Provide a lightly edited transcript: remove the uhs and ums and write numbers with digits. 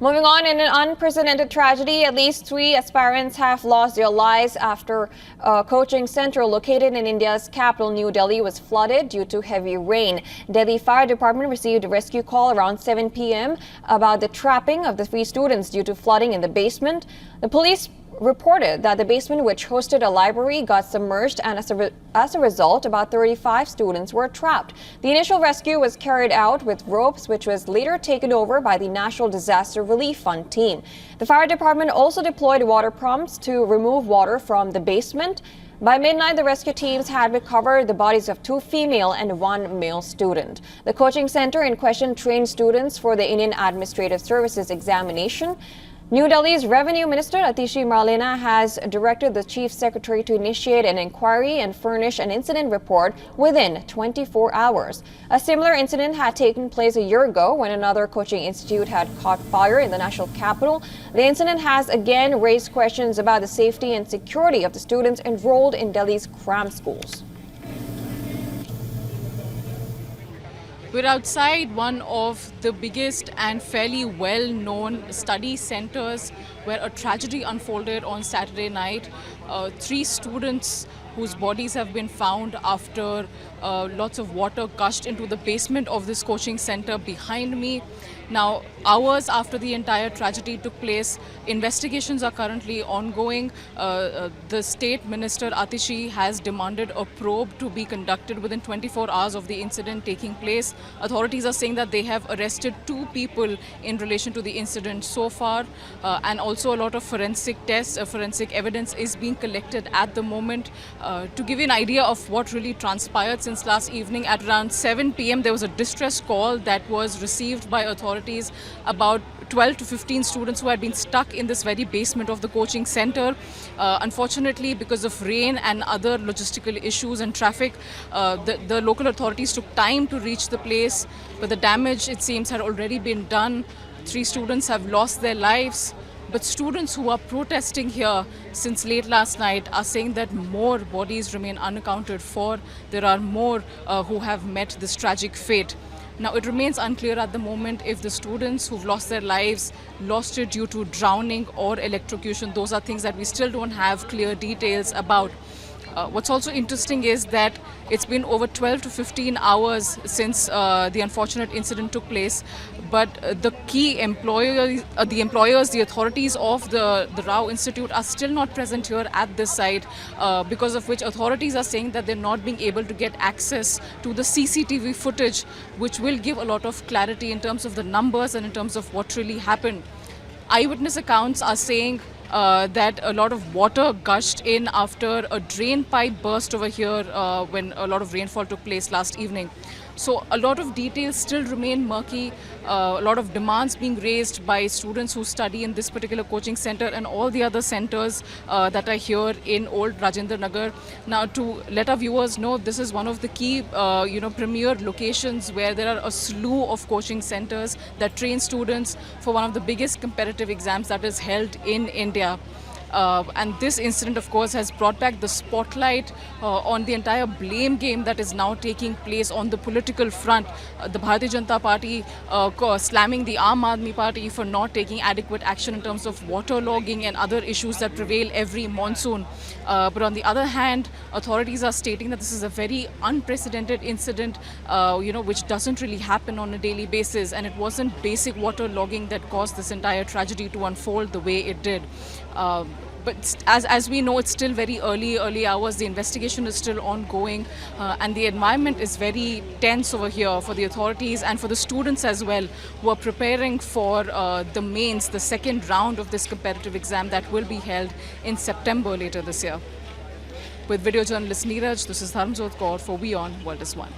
Moving on, in an unprecedented tragedy, at least 3 aspirants have lost their lives after a coaching center located in India's capital, New Delhi, was flooded due to heavy rain. Delhi Fire Department received a rescue call around 7 p.m. about the trapping of the 3 students due to flooding in the basement. The police reported that the basement, which hosted a library, got submerged, and as a result, about 35 students were trapped. The initial rescue was carried out with ropes, which was later taken over by the National Disaster Relief Fund team. The fire department also deployed water pumps to remove water from the basement. By midnight, the rescue teams had recovered the bodies of 2 female and 1 male student. The coaching center in question trained students for the Indian Administrative Services examination. New Delhi's Revenue Minister Atishi Marlena has directed the Chief Secretary to initiate an inquiry and furnish an incident report within 24 hours. A similar incident had taken place a year ago when another coaching institute had caught fire in the national capital. The incident has again raised questions about the safety and security of the students enrolled in Delhi's cram schools. We're outside one of the biggest and fairly well-known study centers where a tragedy unfolded on Saturday night. 3 students whose bodies have been found after lots of water gushed into the basement of this coaching center behind me. Now, hours after the entire tragedy took place, investigations are currently ongoing. The State Minister Atishi has demanded a probe to be conducted within 24 hours of the incident taking place. Authorities are saying that they have arrested 2 people in relation to the incident so far, and also a lot of forensic tests, forensic evidence is being collected at the moment. To give you an idea of what really transpired since last evening, at around 7 p.m. there was a distress call that was received by authorities about 12 to 15 students who had been stuck in this very basement of the coaching center. Unfortunately, because of rain and other logistical issues and traffic, the local authorities took time to reach the place, but the damage, it seems, had already been done. 3 students have lost their lives. But students who are protesting here since late last night are saying that more bodies remain unaccounted for. There are more who have met this tragic fate. Now, it remains unclear at the moment if the students who've lost their lives lost it due to drowning or electrocution. Those are things that we still don't have clear details about. What's also interesting is that it's been over 12 to 15 hours since the unfortunate incident took place, but the key employers, the authorities of the Rao Institute are still not present here at this site, because of which authorities are saying that they're not being able to get access to the CCTV footage, which will give a lot of clarity in terms of the numbers and in terms of what really happened. Eyewitness accounts are saying that a lot of water gushed in after a drain pipe burst over here when a lot of rainfall took place last evening. So a lot of details still remain murky, a lot of demands being raised by students who study in this particular coaching center and all the other centers that are here in old Rajendra Nagar. Now, to let our viewers know, this is one of the key premier locations where there are a slew of coaching centers that train students for one of the biggest competitive exams that is held in India. And this incident, of course, has brought back the spotlight on the entire blame game that is now taking place on the political front. The Bharatiya Janata Party slamming the Aam Aadmi Party for not taking adequate action in terms of waterlogging and other issues that prevail every monsoon. But on the other hand, authorities are stating that this is a very unprecedented incident, which doesn't really happen on a daily basis. And it wasn't basic waterlogging that caused this entire tragedy to unfold the way it did. But as we know, it's still very early hours. The investigation is still ongoing, and the environment is very tense over here for the authorities and for the students as well, who are preparing for the mains, the second round of this competitive exam that will be held in September later this year. With video journalist Neeraj, this is Dharmjot Kaur for WION World is One.